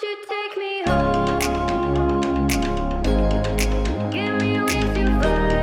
you take me home? Give me wings to fly.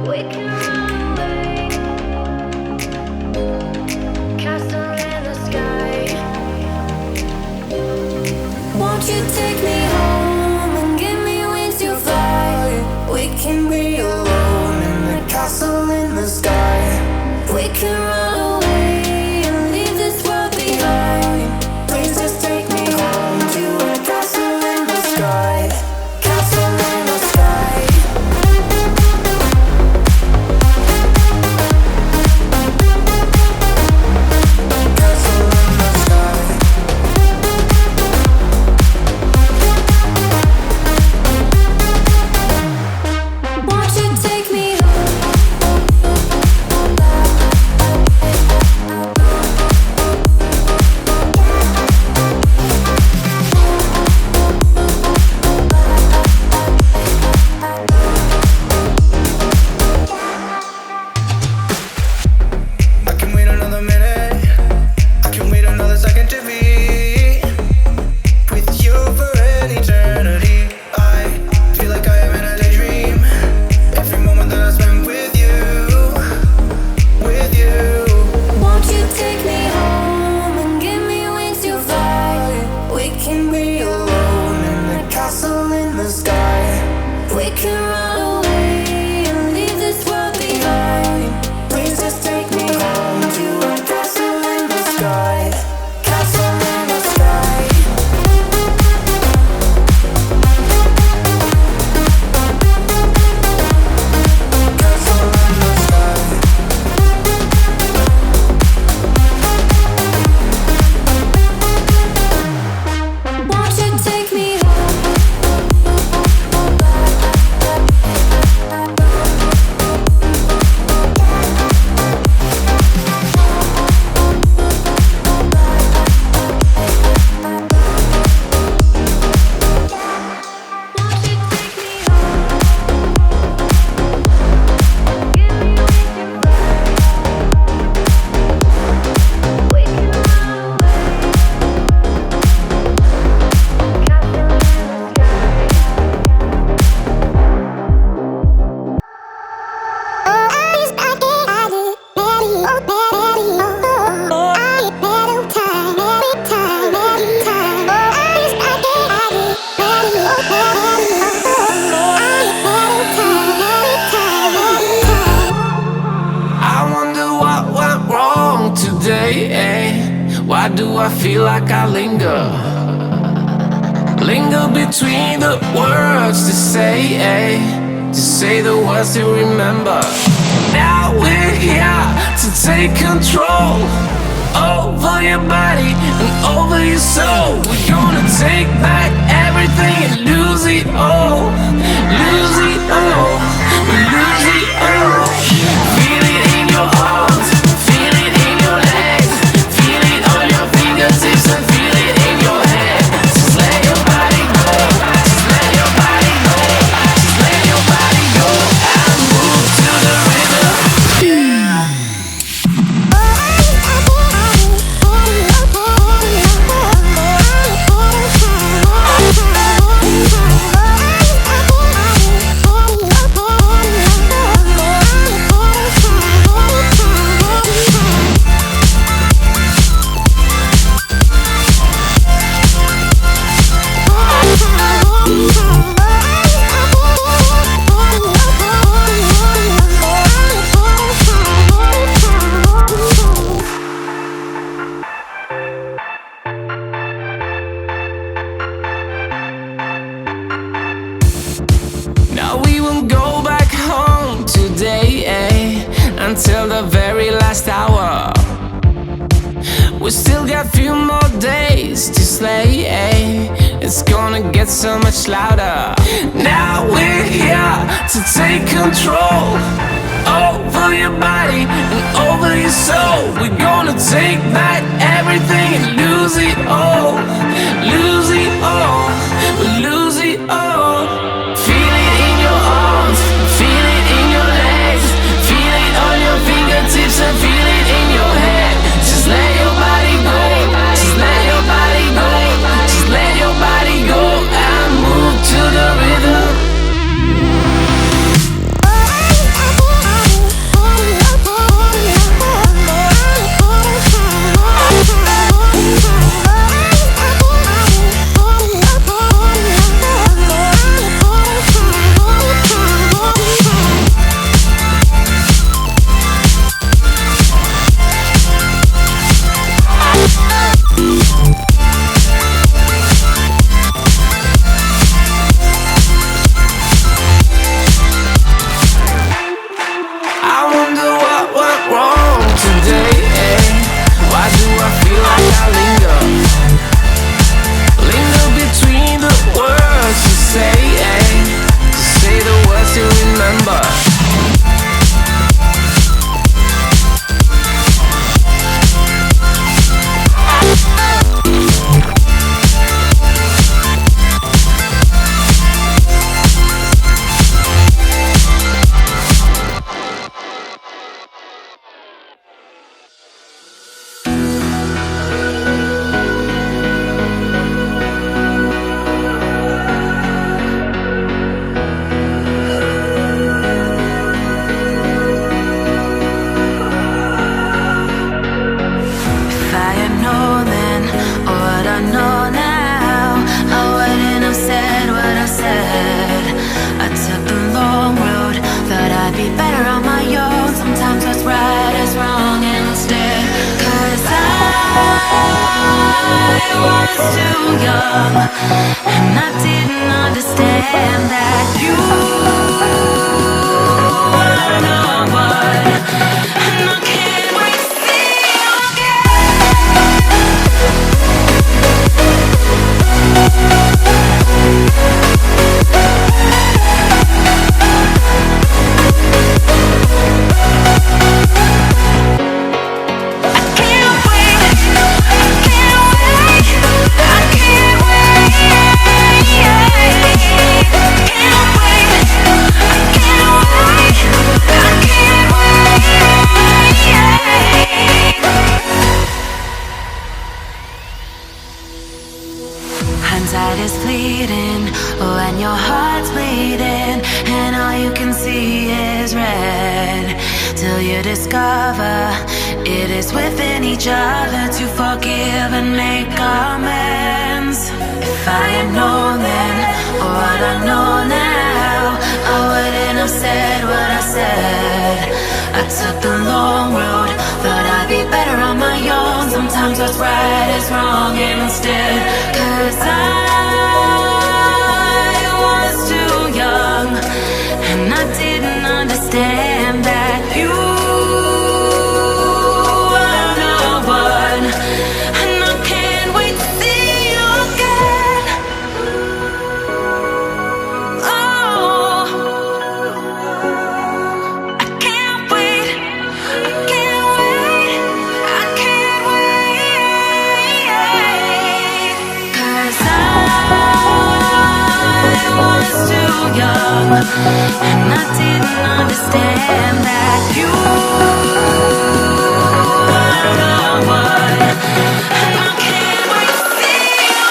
We can run away. Castle in the sky. Won't you take me home and give me wings to fly? We can be alone in the castle in the sky. We can run away and leave this world behind. Please just take me home to a castle in the sky. Castle in the sky. Castle in the sky. Won't you take me I can wait another minute. I can wait another second to be with you for an eternity. I feel like I am in a daydream. Every moment that I spend with you, with you. Won't you take me home and give me wings to fly? We can be alone in the castle in the sky. We can run away and leave this world behind. Please just take me home to a castle in the sky. Castle in the sky. Castle in the sky. Won't you take me I wonder what went wrong today, eh? Why do I feel like I linger? Linger between the words to say, eh? To say the words to remember. Now we're here to take control over your body and over your soul. We're gonna take back everything and lose it all. Lose it all. We lose it all. Feel it in your arms, feel it in your legs, feel it on your fingertips and feel it in your head. Just let your body go, just let your body go, just let your body go and move to the rhythm. Now we won't go back home today, eh? Until the very last hour. We still got few more days to slay, eh? It's gonna get so much louder. Now we're here to take control over your body and over your soul. We're gonna take back everything and lose it all. Lose it all. We lose it all. Feel it in your arms, feel it in your legs, feel it on your fingertips and feel it in your head. Just let your body go, just let your young, and I didn't understand that you were the one, and I can't wait to see you hindsight is fleeting when your heart's bleeding and all you can see is red, till you discover it is within each other to forgive and make amends. If I had known then what I know now, I wouldn't have said what I said. I took the long road, thought I'd be better on my own. Sometimes what's right is wrong instead, 'cause I was too young, and I didn't understand that you were the one, and I can't wait to see you again. Oh, I can't wait, I can't wait, I can't wait, 'cause I was too young, and I didn't understand that you were the one, and I can't wait to see you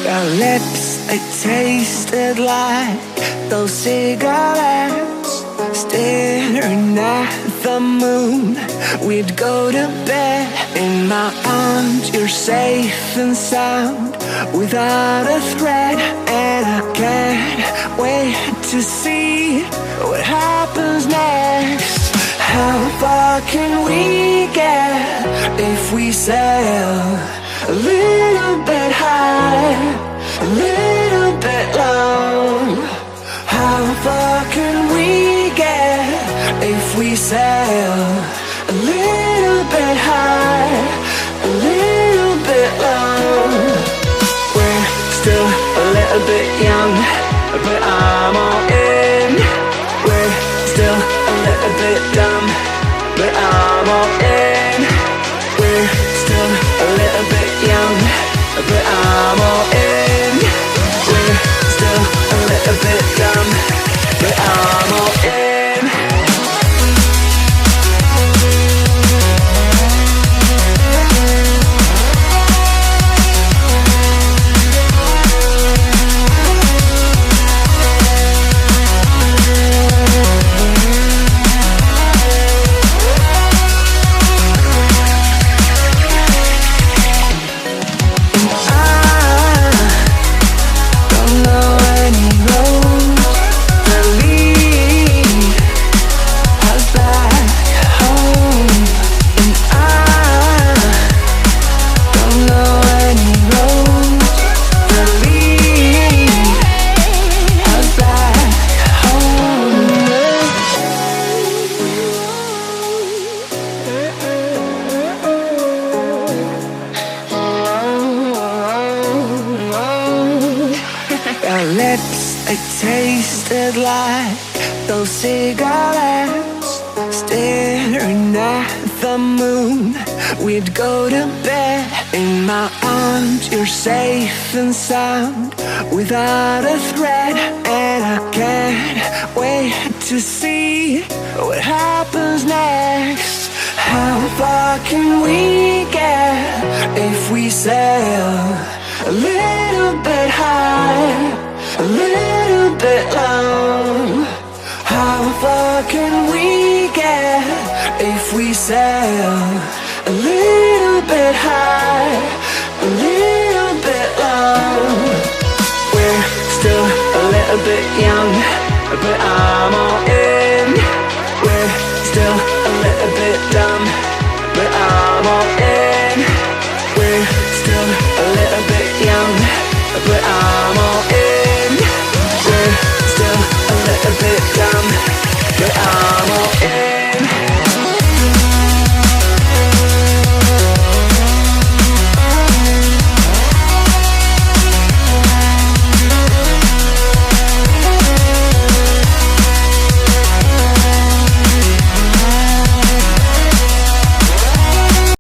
Your lips, they tasted like those cigarettes. Staring at the moon, we'd go to bed. In my arms, you're safe and sound, without a threat. And I can't wait to see what happens next. How far can we get if we sail a little bit high, a little bit low? How far can we get if we sail a little bit high, a little bit low? We're still a little bit young, but I'm all in. We're still a little bit dumb, but I'm all in. We're still a little bit young, but I'm all in. We're still a little bit dumb, but I'm all in. It tasted like those cigarettes, staring at the moon. We'd go to bed in my arms, you're safe and sound, without a threat. And I can't wait to see what happens next. How far can we get if we sail a little bit high, a little bit low? How far can we get if we sail a little bit high, a little bit low? We're still a little bit young, but I'm all in.